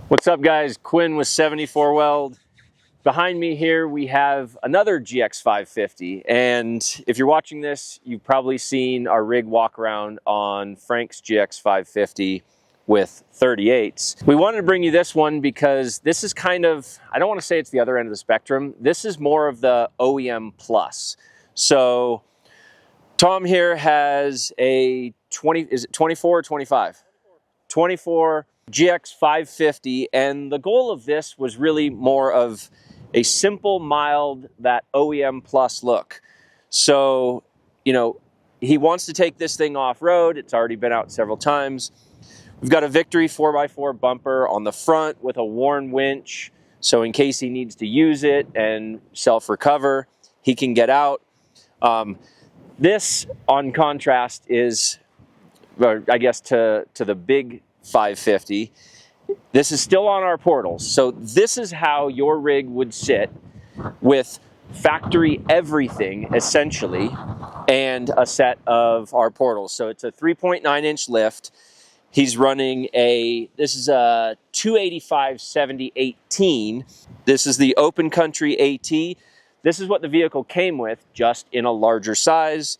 What's up, guys? Quinn with 74 Weld. Behind me here we have another GX550, and if you're watching this, you've probably seen our rig walk around on Frank's GX550 with 38s. We wanted to bring you this one because this is kind of, I don't want to say it's the other end of the spectrum. This is more of the OEM plus. So Tom here has a 24 or 25? 24 GX550, and the goal of this was really more of a simple, mild, that OEM plus look. So, you know, he wants to take this thing off-road. It's already been out several times. We've got a Victory 4x4 bumper on the front with a worn winch, so in case he needs to use it and self-recover, he can get out. This, on contrast, is, I guess, to the big 550, this is still on our portals. So this is how your rig would sit with factory everything, essentially, and a set of our portals. So it's a 3.9-inch lift. He's running this is a 285/70/18. This is the open country AT. This is what the vehicle came with, just in a larger size.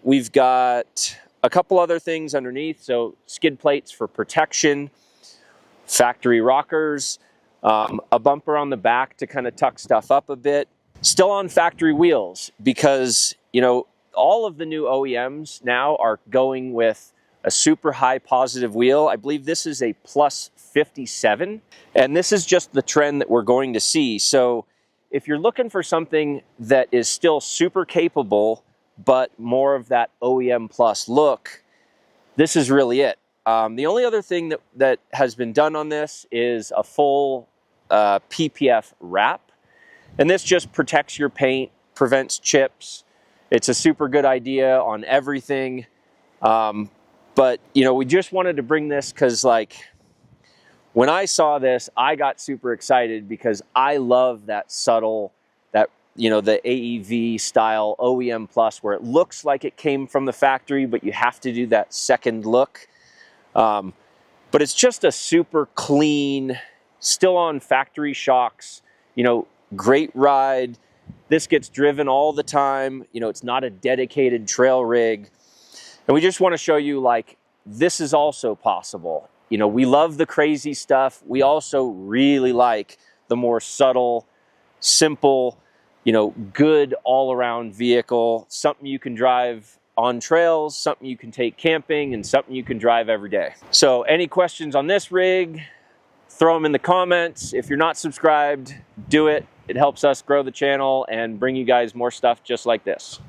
We've got a couple other things underneath, so skid plates for protection, factory rockers, a bumper on the back to kind of tuck stuff up a bit. Still on factory wheels because, you know, all of the new OEMs now are going with a super high positive wheel. I believe this is a plus 57, and this is just the trend that we're going to see. So if you're looking for something that is still super capable but more of that OEM plus look, this is really it. The only other thing that has been done on this is a full PPF wrap, and this just protects your paint, prevents chips. It's a super good idea on everything. But you know, we just wanted to bring this because, like, when I saw this, I got super excited because I love that subtle, you know, the AEV style OEM plus, where it looks like it came from the factory, but you have to do that second look. But it's just a super clean, still on factory shocks, you know, great ride. This gets driven all the time. You know, it's not a dedicated trail rig. And we just want to show you, like, this is also possible. You know, we love the crazy stuff. We also really like the more subtle, simple, you know, good all-around vehicle, something you can drive on trails, something you can take camping, and something you can drive every day. So any questions on this rig, throw them in the comments. If you're not subscribed, do it. It helps us grow the channel and bring you guys more stuff just like this.